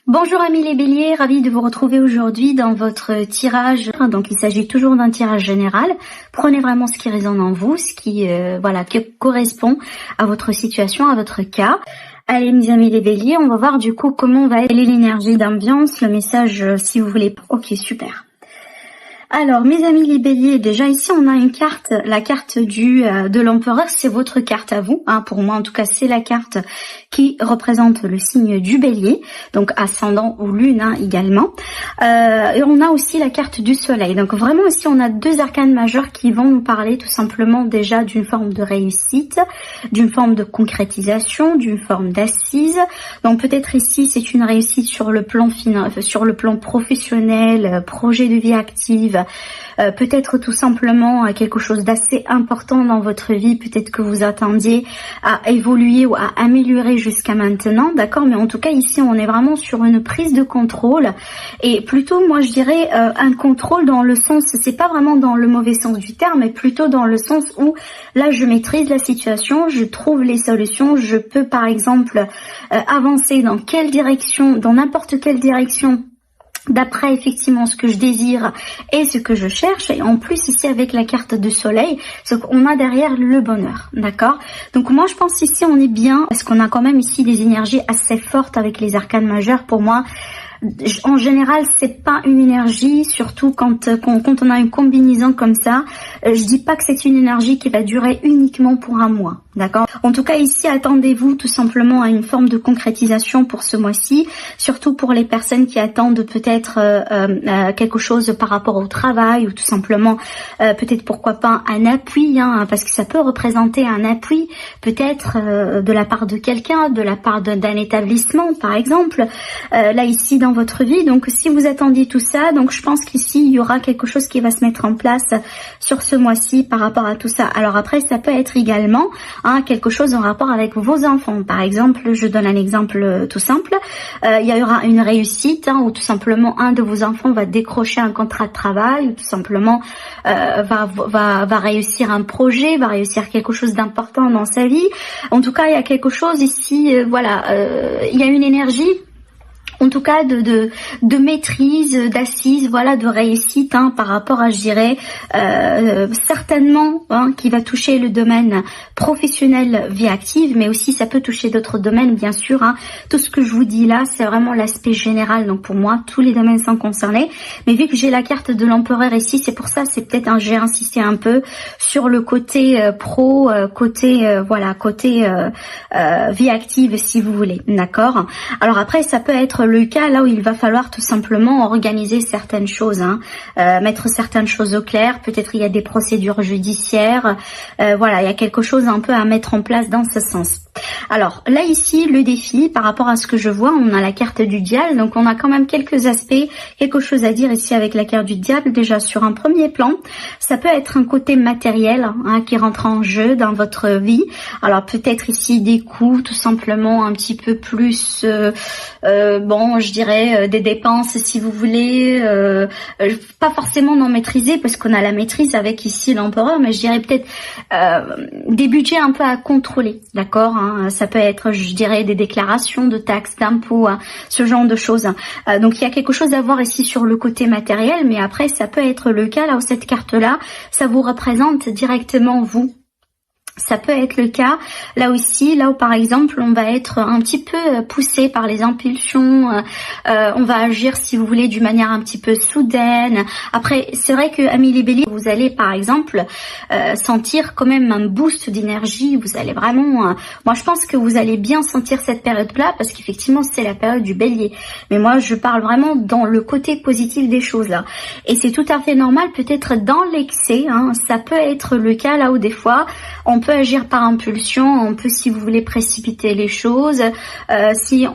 Bonjour amis les béliers, ravi de vous retrouver aujourd'hui dans votre tirage. Donc il s'agit toujours d'un tirage général. Prenez vraiment ce qui résonne en vous, ce qui qui correspond à votre situation, à votre cas. Allez mes amis les béliers, on va voir du coup comment va être l'énergie d'ambiance, le message si vous voulez. Ok, super. Alors mes amis les béliers, déjà ici on a une carte, la carte de l'empereur, c'est votre carte à vous, pour moi en tout cas c'est la carte qui représente le signe du bélier, donc ascendant ou lune également, et on a aussi la carte du soleil, donc vraiment ici on a deux arcanes majeurs qui vont nous parler tout simplement déjà d'une forme de réussite, d'une forme de concrétisation, d'une forme d'assise, donc peut-être ici c'est une réussite sur le plan sur le plan professionnel, projet de vie active, peut-être tout simplement quelque chose d'assez important dans votre vie, peut-être que vous attendiez à évoluer ou à améliorer jusqu'à maintenant, d'accord, mais en tout cas ici on est vraiment sur une prise de contrôle, et plutôt moi je dirais un contrôle dans le sens, c'est pas vraiment dans le mauvais sens du terme, mais plutôt dans le sens où là je maîtrise la situation, je trouve les solutions, je peux par exemple avancer dans quelle direction, dans n'importe quelle direction, d'après effectivement ce que je désire et ce que je cherche. Et en plus ici avec la carte de soleil, on a derrière le bonheur, d'accord. Donc moi je pense ici on est bien, parce qu'on a quand même ici des énergies assez fortes avec les arcanes majeures. Pour moi en général c'est pas une énergie, surtout quand on a une combinaison comme ça, je dis pas que c'est une énergie qui va durer uniquement pour un mois, d'accord. En tout cas ici attendez-vous tout simplement à une forme de concrétisation pour ce mois-ci, surtout pour les personnes qui attendent peut-être quelque chose par rapport au travail, ou tout simplement peut-être pourquoi pas un appui, parce que ça peut représenter un appui peut-être de la part de quelqu'un, de la part d'un établissement par exemple, là ici dans votre vie. Donc si vous attendiez tout ça, donc je pense qu'ici il y aura quelque chose qui va se mettre en place sur ce mois-ci par rapport à tout ça. Alors après ça peut être également quelque chose en rapport avec vos enfants. Par exemple, je donne un exemple tout simple, il y aura une réussite où tout simplement un de vos enfants va décrocher un contrat de travail, ou tout simplement va réussir un projet, va réussir quelque chose d'important dans sa vie. En tout cas il y a quelque chose ici, il y a une énergie en tout cas de maîtrise, d'assise, de réussite par rapport à, je dirais, certainement qui va toucher le domaine professionnel, vie active, mais aussi ça peut toucher d'autres domaines bien sûr. Tout ce que je vous dis là c'est vraiment l'aspect général, donc pour moi tous les domaines sont concernés, mais vu que j'ai la carte de l'empereur ici, c'est pour ça, c'est peut-être j'ai insisté un peu sur le côté pro, côté vie active si vous voulez, d'accord. Alors après ça peut être le cas là où il va falloir tout simplement organiser certaines choses, mettre certaines choses au clair, peut-être il y a des procédures judiciaires, il y a quelque chose un peu à mettre en place dans ce sens. Alors là ici le défi par rapport à ce que je vois, on a la carte du diable, donc on a quand même quelques aspects, quelque chose à dire ici avec la carte du diable. Déjà sur un premier plan, ça peut être un côté matériel qui rentre en jeu dans votre vie. Alors peut-être ici des coûts tout simplement un petit peu plus, je dirais des dépenses si vous voulez, pas forcément non maîtrisées parce qu'on a la maîtrise avec ici l'empereur, mais je dirais peut-être des budgets un peu à contrôler, d'accord. Ça peut être, je dirais, des déclarations de taxes, d'impôts, ce genre de choses. Donc il y a quelque chose à voir ici sur le côté matériel, mais après ça peut être le cas là où cette carte-là, ça vous représente directement vous. Ça peut être le cas là aussi, là où par exemple on va être un petit peu poussé par les impulsions, on va agir si vous voulez d'une manière un petit peu soudaine. Après c'est vrai que amis les béliers, vous allez par exemple sentir quand même un boost d'énergie, vous allez vraiment, moi je pense que vous allez bien sentir cette période-là parce qu'effectivement c'est la période du bélier, mais moi je parle vraiment dans le côté positif des choses là, et c'est tout à fait normal peut-être dans l'excès, ça peut être le cas là où des fois on peut agir par impulsion, on peut si vous voulez précipiter les choses, si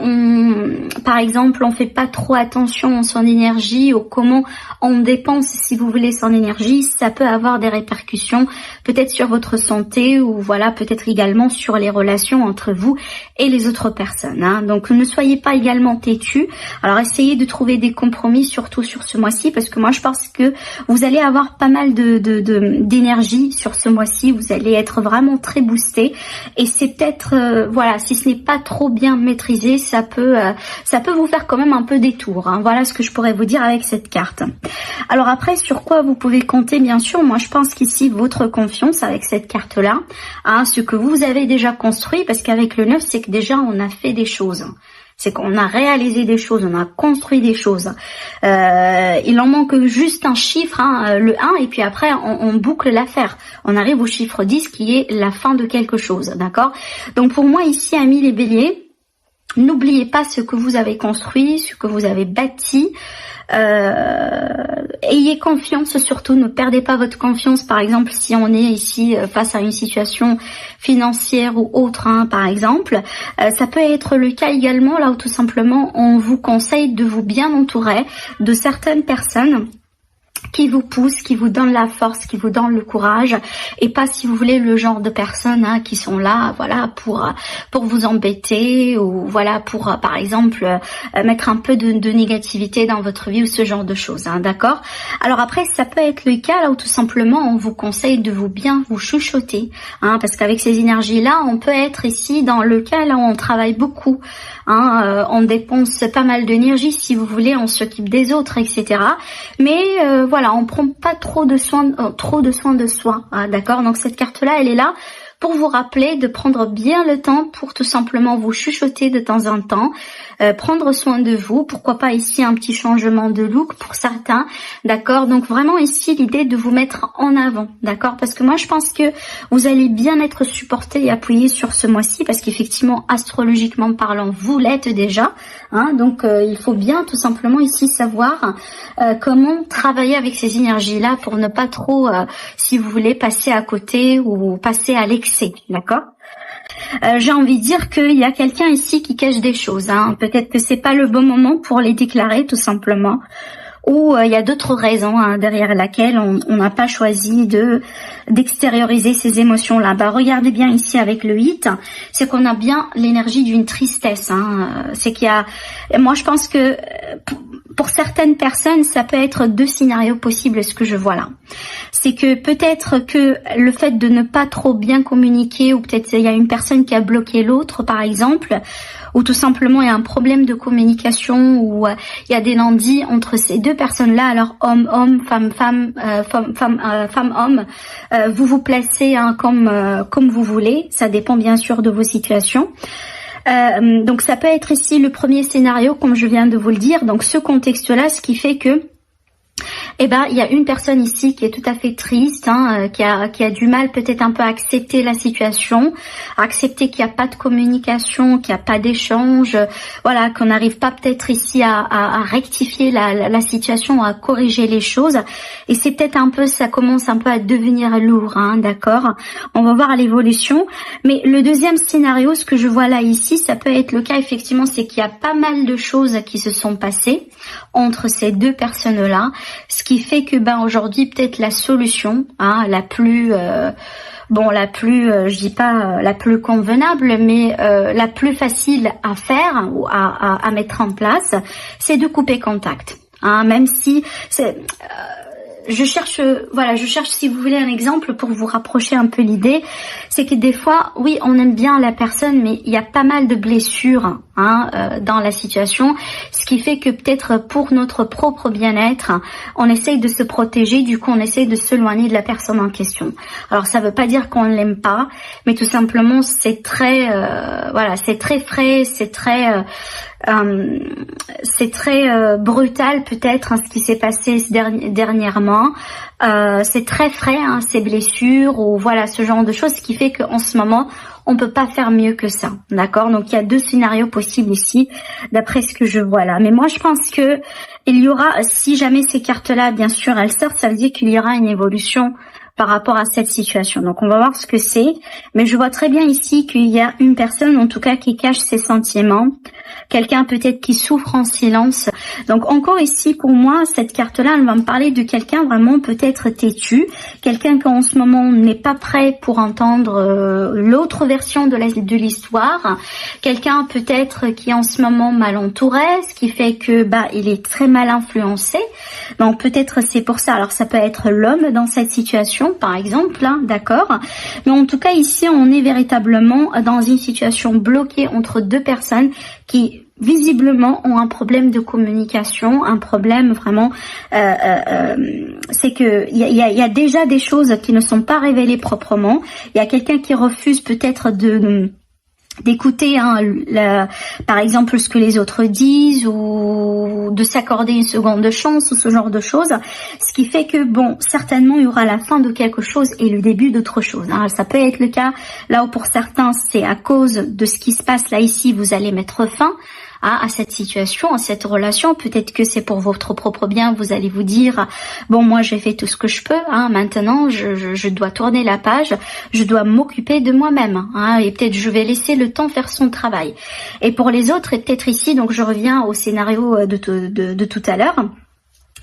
par exemple on fait pas trop attention à son énergie ou comment on dépense si vous voulez son énergie, ça peut avoir des répercussions peut-être sur votre santé ou peut-être également sur les relations entre vous et les autres personnes. Donc ne soyez pas également têtus, alors essayez de trouver des compromis surtout sur ce mois-ci, parce que moi je pense que vous allez avoir pas mal d'énergie sur ce mois-ci, vous allez être vraiment vraiment très boosté et c'est peut-être, voilà, si ce n'est pas trop bien maîtrisé, ça peut vous faire quand même un peu des tours, hein. Voilà ce que je pourrais vous dire avec cette carte. Alors après, sur quoi vous pouvez compter, bien sûr, moi je pense qu'ici, votre confiance avec cette carte-là, hein, ce que vous avez déjà construit, parce qu'avec le 9, c'est que déjà on a fait des choses. C'est qu'on a réalisé des choses, on a construit des choses. Il en manque juste un chiffre, hein, le 1, et puis après, on boucle l'affaire. On arrive au chiffre 10 qui est la fin de quelque chose, d'accord? Donc pour moi, ici, amis les béliers, n'oubliez pas ce que vous avez construit, ce que vous avez bâti. Ayez confiance surtout, ne perdez pas votre confiance. Par exemple, si on est ici face à une situation financière ou autre, hein, par exemple, ça peut être le cas également là où tout simplement on vous conseille de vous bien entourer de certaines personnes qui vous pousse, qui vous donne la force, qui vous donne le courage, et pas, si vous voulez, le genre de personnes, hein, qui sont là, voilà, pour vous embêter, ou voilà, pour par exemple mettre un peu de négativité dans votre vie ou ce genre de choses, hein, d'accord? Alors après, ça peut être le cas là où tout simplement on vous conseille de vous bien vous chuchoter, hein, parce qu'avec ces énergies-là, on peut être ici dans le cas là où on travaille beaucoup, hein, on dépense pas mal d'énergie, si vous voulez, on s'occupe des autres, etc. Mais voilà, on prend pas trop de soin de soi, hein, d'accord? Donc cette carte-là, elle est là pour vous rappeler de prendre bien le temps pour tout simplement vous chuchoter de temps en temps, prendre soin de vous, pourquoi pas ici un petit changement de look pour certains, d'accord? Donc vraiment ici l'idée de vous mettre en avant, d'accord? Parce que moi je pense que vous allez bien être supporté et appuyé sur ce mois-ci, parce qu'effectivement astrologiquement parlant vous l'êtes déjà, hein? Donc il faut bien tout simplement ici savoir comment travailler avec ces énergies-là pour ne pas trop, si vous voulez, passer à côté ou passer à l'excès. D'accord. J'ai envie de dire qu'il y a quelqu'un ici qui cache des choses, hein. Peut-être que c'est pas le bon moment pour les déclarer, tout simplement, ou il y a d'autres raisons, hein, derrière laquelle on n'a pas choisi d'extérioriser ces émotions-là. Bah regardez bien ici avec le 8, c'est qu'on a bien l'énergie d'une tristesse, hein. C'est qu'il y a, moi je pense que pour certaines personnes, ça peut être deux scénarios possibles, ce que je vois là. C'est que peut-être que le fait de ne pas trop bien communiquer, ou peut-être il y a une personne qui a bloqué l'autre, par exemple, ou tout simplement il y a un problème de communication, ou il y a des non-dits entre ces deux personnes-là. Alors homme, femme, homme, vous vous placez, hein, comme vous voulez. Ça dépend bien sûr de vos situations. Donc ça peut être ici le premier scénario, comme je viens de vous le dire. Donc ce contexte-là, ce qui fait que, eh ben, il y a une personne ici qui est tout à fait triste, hein, qui a du mal peut-être un peu à accepter la situation, à accepter qu'il n'y a pas de communication, qu'il n'y a pas d'échange, voilà, qu'on n'arrive pas peut-être ici à rectifier la situation, à corriger les choses. Et c'est peut-être un peu, ça commence un peu à devenir lourd, hein, d'accord? On va voir l'évolution. Mais le deuxième scénario, ce que je vois là ici, ça peut être le cas effectivement, c'est qu'il y a pas mal de choses qui se sont passées entre ces deux personnes-là, ce qui fait que aujourd'hui peut-être la solution, hein, la plus je dis pas la plus convenable, mais la plus facile à faire ou à mettre en place, c'est de couper contact, hein, même si c'est je cherche si vous voulez un exemple pour vous rapprocher un peu l'idée, c'est que des fois, oui, on aime bien la personne, mais il y a pas mal de blessures, hein, dans la situation, ce qui fait que peut-être pour notre propre bien-être, on essaye de se protéger, du coup on essaye de s'éloigner de la personne en question. Alors ça veut pas dire qu'on ne l'aime pas, mais tout simplement c'est très c'est très frais, c'est très brutal peut-être, hein, ce qui s'est passé dernièrement. C'est très frais, hein, ces blessures ou voilà ce genre de choses, ce qui fait qu'en ce moment on peut pas faire mieux que ça, d'accord? Donc il y a deux scénarios possibles ici d'après ce que je vois là. Mais moi je pense que il y aura, si jamais ces cartes-là bien sûr elles sortent, ça veut dire qu'il y aura une évolution par rapport à cette situation. Donc on va voir ce que c'est, mais je vois très bien ici qu'il y a une personne en tout cas qui cache ses sentiments, quelqu'un peut-être qui souffre en silence. Donc encore ici pour moi cette carte-là elle va me parler de quelqu'un vraiment peut-être têtu, quelqu'un qui en ce moment n'est pas prêt pour entendre l'autre version de l'histoire, quelqu'un peut-être qui est en ce moment mal entouré, ce qui fait que il est très mal influencé. Donc peut-être c'est pour ça. Alors ça peut être l'homme dans cette situation, relation, par exemple, hein, d'accord. Mais en tout cas, ici, on est véritablement dans une situation bloquée entre deux personnes qui visiblement ont un problème de communication, un problème vraiment, c'est que il y a déjà des choses qui ne sont pas révélées proprement. Il y a quelqu'un qui refuse peut-être d'écouter par exemple ce que les autres disent ou de s'accorder une seconde chance ou ce genre de choses, ce qui fait que bon, certainement il y aura la fin de quelque chose et le début d'autre chose, hein. Ça peut être le cas là où pour certains c'est à cause de ce qui se passe là ici, vous allez mettre fin à cette situation, à cette relation. Peut-être que c'est pour votre propre bien, vous allez vous dire bon, moi j'ai fait tout ce que je peux, hein, maintenant je dois tourner la page, je dois m'occuper de moi-même, hein, et peut-être je vais laisser le temps faire son travail. Et pour les autres, et peut-être ici, donc je reviens au scénario de tout à l'heure,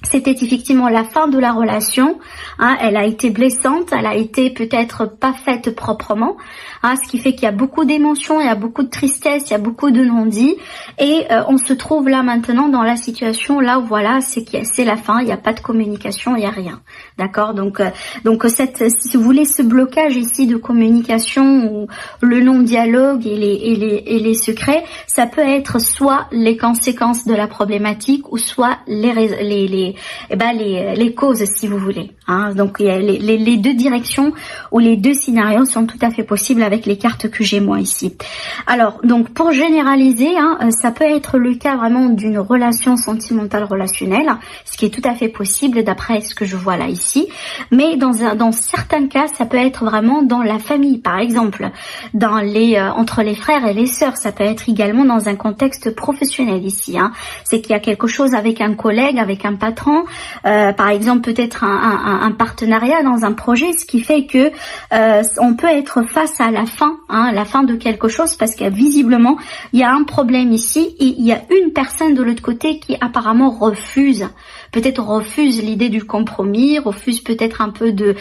c'était effectivement la fin de la relation, hein, elle a été blessante, elle a été peut-être pas faite proprement, hein, ce qui fait qu'il y a beaucoup d'émotions, il y a beaucoup de tristesse, il y a beaucoup de non-dits, et on se trouve là maintenant dans la situation là où voilà, c'est la fin, il n'y a pas de communication, il n'y a rien, d'accord. Donc si vous voulez, ce blocage ici de communication ou le non-dialogue et les secrets, ça peut être soit les conséquences de la problématique ou soit les causes, si vous voulez, hein. Donc il y a les deux directions ou les deux scénarios sont tout à fait possibles avec les cartes que j'ai moi ici. Alors donc pour généraliser, hein, ça peut être le cas vraiment d'une relation sentimentale relationnelle, ce qui est tout à fait possible d'après ce que je vois là ici, mais dans certains cas ça peut être vraiment dans la famille, par exemple dans entre les frères et les sœurs, ça peut être également dans un contexte professionnel ici, hein. C'est qu'il y a quelque chose avec un collègue, avec un patron, par exemple peut-être un partenariat dans un projet, ce qui fait que on peut être face à la fin, hein, la fin de quelque chose, parce que visiblement il y a un problème ici et il y a une personne de l'autre côté qui apparemment refuse l'idée du compromis, refuse peut-être un peu de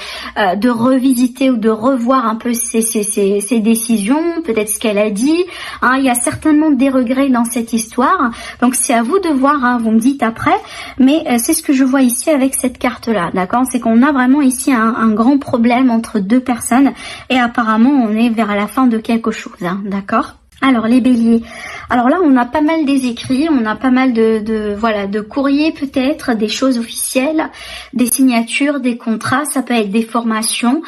revisiter ou de revoir un peu ses décisions, peut-être ce qu'elle a dit, hein. Il y a certainement des regrets dans cette histoire, donc c'est à vous de voir, hein, vous me dites après, mais c'est ce que je vois ici avec cette carte là, d'accord. C'est qu'on a vraiment ici un grand problème entre deux personnes et apparemment on est vers la fin de quelque chose, hein, d'accord. Alors les béliers, alors là on a pas mal des écrits, on a pas mal de courriers peut-être, des choses officielles, des signatures, des contrats, ça peut être des formations,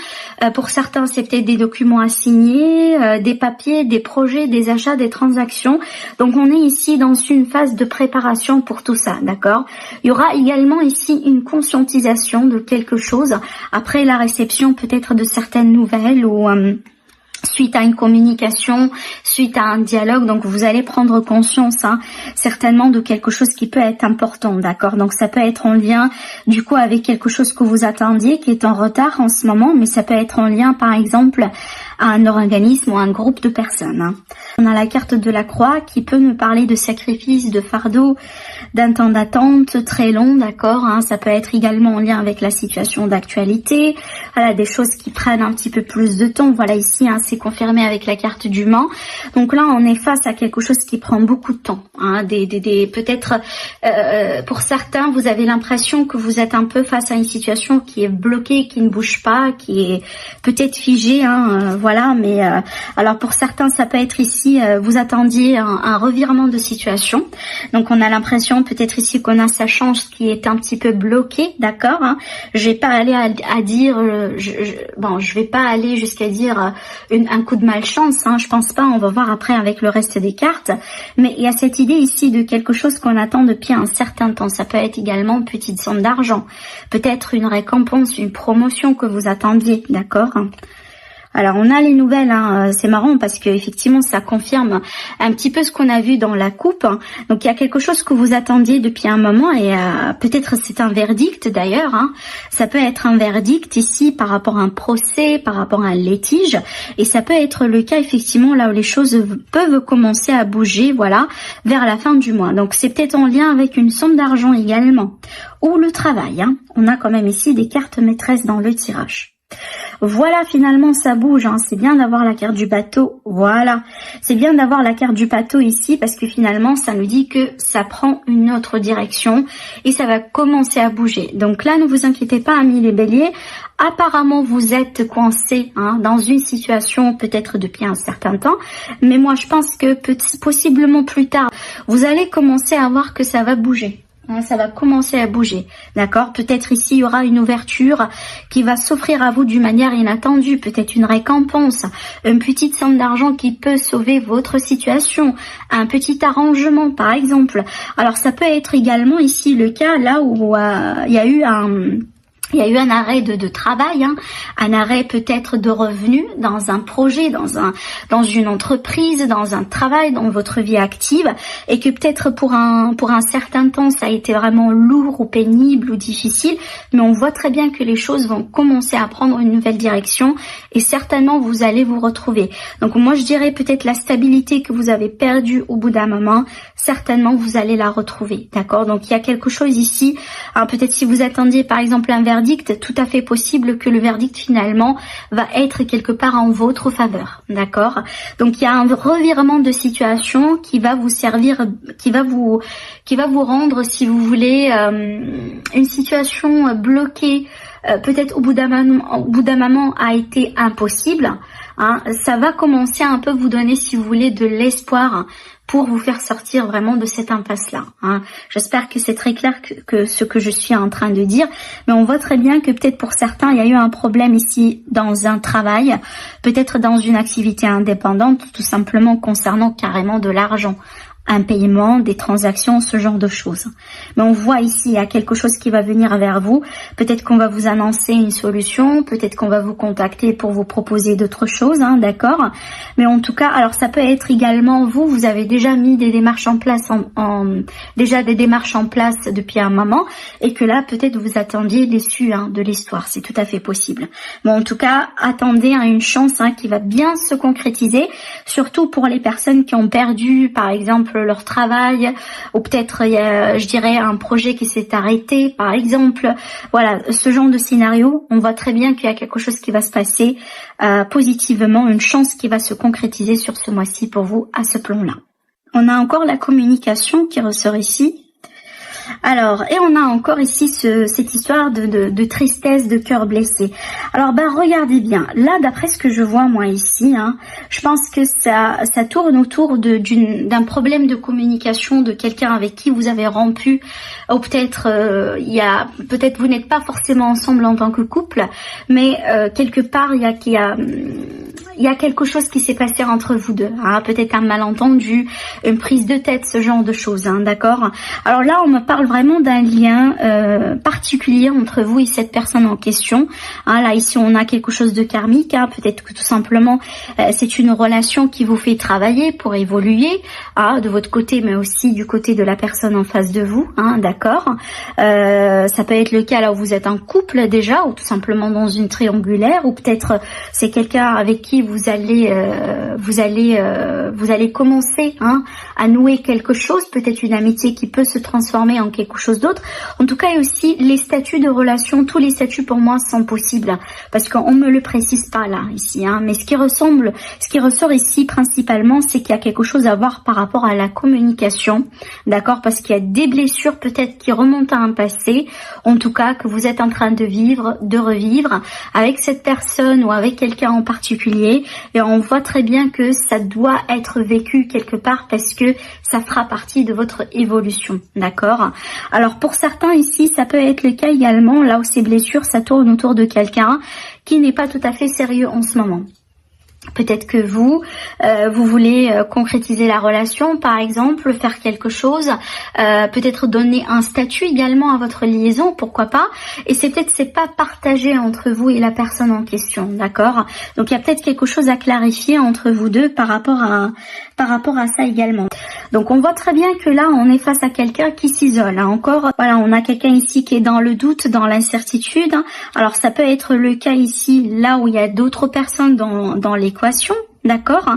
pour certains c'est peut-être des documents à signer, des papiers, des projets, des achats, des transactions. Donc on est ici dans une phase de préparation pour tout ça, d'accord. Il y aura également ici une conscientisation de quelque chose après la réception peut-être de certaines nouvelles ou suite à une communication, suite à un dialogue. Donc vous allez prendre conscience, hein, certainement de quelque chose qui peut être important, d'accord. Donc ça peut être en lien du coup avec quelque chose que vous attendiez qui est en retard en ce moment, mais ça peut être en lien par exemple à un organisme ou à un groupe de personnes, hein. On a la carte de la croix qui peut nous parler de sacrifice, de fardeau, d'un temps d'attente très long, d'accord, hein. Ça peut être également en lien avec la situation d'actualité, voilà, des choses qui prennent un petit peu plus de temps. Voilà ici, hein, c'est confirmé avec la carte du Mans. Donc là on est face à quelque chose qui prend beaucoup de temps, hein. Peut-être pour certains vous avez l'impression que vous êtes un peu face à une situation qui est bloquée, qui ne bouge pas, qui est peut-être figée, hein, voilà. Mais alors pour certains ça peut être ici vous attendiez un revirement de situation, donc on a l'impression peut-être ici qu'on a sa chance qui est un petit peu bloquée, d'accord, hein. Je vais pas aller à dire je vais pas aller jusqu'à dire un coup de malchance, hein, je pense pas, on va voir après avec le reste des cartes, mais il y a cette idée ici de quelque chose qu'on attend depuis un certain temps. Ça peut être également une petite somme d'argent, peut-être une récompense, une promotion que vous attendiez, d'accord. Alors on a les nouvelles, hein, c'est marrant parce que effectivement ça confirme un petit peu ce qu'on a vu dans la coupe. Donc il y a quelque chose que vous attendiez depuis un moment et peut-être c'est un verdict d'ailleurs, hein. Ça peut être un verdict ici par rapport à un procès, par rapport à un litige, et ça peut être le cas effectivement là où les choses peuvent commencer à bouger, voilà, vers la fin du mois. Donc c'est peut-être en lien avec une somme d'argent également, ou le travail, hein. On a quand même ici des cartes maîtresses dans le tirage. Voilà, finalement ça bouge, hein. C'est bien d'avoir la carte du bateau, voilà. C'est bien d'avoir la carte du bateau ici parce que finalement ça nous dit que ça prend une autre direction et ça va commencer à bouger. Donc là, ne vous inquiétez pas, amis les béliers, apparemment vous êtes coincés dans une situation peut-être depuis un certain temps, mais moi je pense que possiblement plus tard, vous allez commencer à voir que ça va bouger. Ça va commencer à bouger, d'accord? Peut-être ici, il y aura une ouverture qui va s'offrir à vous d'une manière inattendue, peut-être une récompense, une petite somme d'argent qui peut sauver votre situation, un petit arrangement, par exemple. Alors, ça peut être également ici le cas, là où il y a eu un arrêt de travail, un arrêt peut-être de revenus dans un projet, dans une entreprise, dans un travail, dans votre vie active, et que peut-être pour un certain temps ça a été vraiment lourd ou pénible ou difficile, mais on voit très bien que les choses vont commencer à prendre une nouvelle direction et certainement vous allez vous retrouver. Donc moi je dirais peut-être la stabilité que vous avez perdue au bout d'un moment, certainement vous allez la retrouver, d'accord? Donc il y a quelque chose ici, peut-être si vous attendiez par exemple un verdict, tout à fait possible que le verdict finalement va être quelque part en votre faveur, d'accord? Donc il y a un revirement de situation qui va vous servir, qui va vous rendre, si vous voulez, une situation bloquée, peut-être au bout d'un moment a été impossible. Ça va commencer à un peu vous donner, si vous voulez, de l'espoir pour vous faire sortir vraiment de cette impasse-là. J'espère que c'est très clair que ce que je suis en train de dire, mais on voit très bien que peut-être pour certains, il y a eu un problème ici dans un travail, peut-être dans une activité indépendante, tout simplement concernant carrément de l'argent. Un paiement, des transactions, ce genre de choses. Mais on voit ici, il y a quelque chose qui va venir vers vous. Peut-être qu'on va vous annoncer une solution, peut-être qu'on va vous contacter pour vous proposer d'autres choses, d'accord? Mais en tout cas, alors ça peut être également vous avez déjà mis des démarches en place, déjà des démarches en place depuis un moment, et que là, peut-être vous attendiez l'issue de l'histoire. C'est tout à fait possible. Mais en tout cas, attendez une chance qui va bien se concrétiser, surtout pour les personnes qui ont perdu, par exemple, leur travail, ou peut-être je dirais un projet qui s'est arrêté par exemple. Voilà, ce genre de scénario, on voit très bien qu'il y a quelque chose qui va se passer positivement, une chance qui va se concrétiser sur ce mois-ci pour vous à ce plan-là. On a encore la communication qui ressort ici. Alors, et on a encore ici cette histoire de tristesse, de cœur blessé. Alors, regardez bien. Là, d'après ce que je vois moi ici, je pense que ça tourne autour d'un problème de communication de quelqu'un avec qui vous avez rompu, ou peut-être peut-être vous n'êtes pas forcément ensemble en tant que couple, mais quelque part il y a quelque chose qui s'est passé entre vous deux, peut-être un malentendu, une prise de tête, ce genre de choses, d'accord? Alors là, on me parle vraiment d'un lien particulier entre vous et cette personne en question. Là, ici, on a quelque chose de karmique, peut-être que tout simplement, c'est une relation qui vous fait travailler pour évoluer, de votre côté, mais aussi du côté de la personne en face de vous, d'accord? Ça peut être le cas là où vous êtes en couple déjà, ou tout simplement dans une triangulaire, ou peut-être c'est quelqu'un avec qui vous allez commencer à nouer quelque chose, peut-être une amitié qui peut se transformer en quelque chose d'autre. En tout cas, il y a aussi les statuts de relation. Tous les statuts pour moi sont possibles parce qu'on me le précise pas là ici. Mais ce qui ressort ici principalement, c'est qu'il y a quelque chose à voir par rapport à la communication, d'accord? Parce qu'il y a des blessures peut-être qui remontent à un passé, en tout cas que vous êtes en train de revivre avec cette personne ou avec quelqu'un en particulier. Et on voit très bien que ça doit être vécu quelque part parce que ça fera partie de votre évolution, d'accord? Alors pour certains ici, ça peut être le cas également, là où ces blessures, ça tourne autour de quelqu'un qui n'est pas tout à fait sérieux en ce moment. Peut-être que vous voulez concrétiser la relation, par exemple, faire quelque chose, peut-être donner un statut également à votre liaison, pourquoi pas. Et c'est pas partagé entre vous et la personne en question, d'accord? Donc il y a peut-être quelque chose à clarifier entre vous deux par rapport à ça également. Donc on voit très bien que là on est face à quelqu'un qui s'isole. Encore, voilà, on a quelqu'un ici qui est dans le doute, dans l'incertitude. Alors ça peut être le cas ici, là où il y a d'autres personnes dans l'équation. D'accord.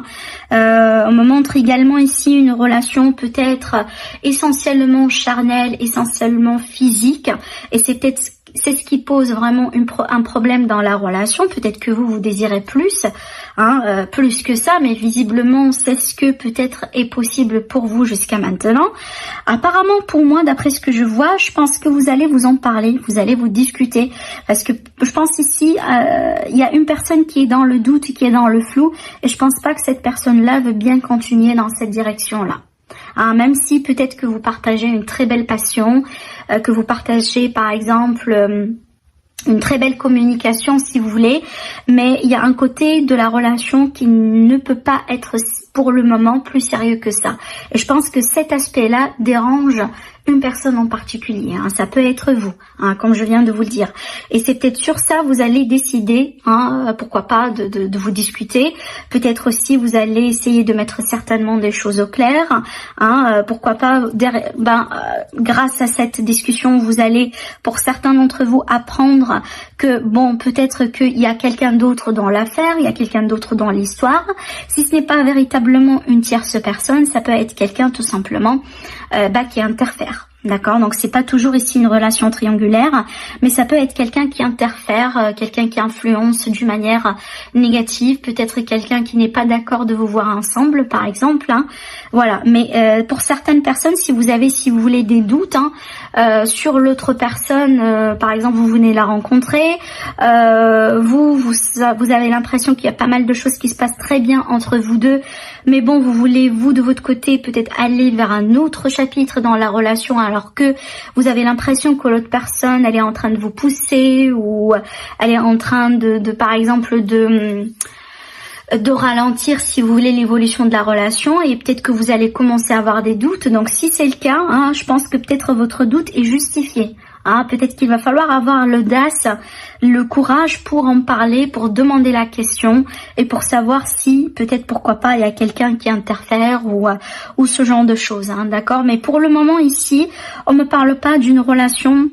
On me montre également ici une relation peut-être essentiellement charnelle, essentiellement physique, et c'est peut-être c'est ce qui pose vraiment un problème dans la relation. Peut-être que vous désirez plus, plus que ça, mais visiblement c'est ce que peut-être est possible pour vous jusqu'à maintenant. Apparemment pour moi, d'après ce que je vois, je pense que vous allez vous en parler, vous allez vous discuter, parce que je pense ici il y a une personne qui est dans le doute, qui est dans le flou, et je pense pas que cette personne-là veut bien continuer dans cette direction-là. Même si peut-être que vous partagez une très belle passion, que vous partagez par exemple une très belle communication si vous voulez, mais il y a un côté de la relation qui ne peut pas être pour le moment plus sérieux que ça. Et je pense que cet aspect-là dérange une personne en particulier. Ça peut être vous, comme je viens de vous le dire. Et c'est peut-être sur ça vous allez décider, pourquoi pas, de vous discuter. Peut-être aussi vous allez essayer de mettre certainement des choses au clair. Pourquoi pas, grâce à cette discussion, vous allez, pour certains d'entre vous, apprendre que, bon, peut-être qu'il y a quelqu'un d'autre dans l'affaire, il y a quelqu'un d'autre dans l'histoire. Si ce n'est pas véritablement une tierce personne, ça peut être quelqu'un tout simplement qui interfère. D'accord, donc c'est pas toujours ici une relation triangulaire, mais ça peut être quelqu'un qui interfère, quelqu'un qui influence d'une manière négative, peut-être quelqu'un qui n'est pas d'accord de vous voir ensemble, par exemple. Voilà, mais pour certaines personnes, si vous avez, si vous voulez, des doutes sur l'autre personne, par exemple, vous venez la rencontrer, vous avez l'impression qu'il y a pas mal de choses qui se passent très bien entre vous deux, mais bon, vous voulez, vous, de votre côté, peut-être aller vers un autre chapitre dans la relation, alors que vous avez l'impression que l'autre personne, elle est en train de vous pousser, ou elle est en train par exemple, de ralentir, si vous voulez, l'évolution de la relation, et peut-être que vous allez commencer à avoir des doutes. Donc si c'est le cas, je pense que peut-être votre doute est justifié. Peut-être qu'il va falloir avoir l'audace, le courage pour en parler, pour demander la question et pour savoir si, peut-être, pourquoi pas, il y a quelqu'un qui interfère ou ce genre de choses, d'accord. Mais pour le moment ici, on me parle pas d'une relation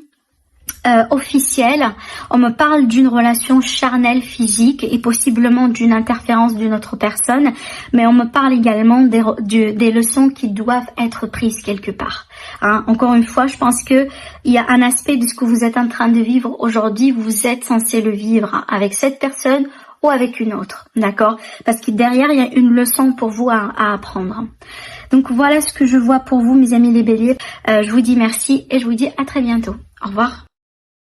officielle, on me parle d'une relation charnelle, physique, et possiblement d'une interférence d'une autre personne, mais on me parle également des leçons qui doivent être prises quelque part. Encore une fois, je pense que il y a un aspect de ce que vous êtes en train de vivre aujourd'hui, vous êtes censé le vivre avec cette personne ou avec une autre, d'accord, parce que derrière il y a une leçon pour vous à apprendre. Donc voilà ce que je vois pour vous, mes amis les béliers. Je vous dis merci et je vous dis à très bientôt. Au revoir.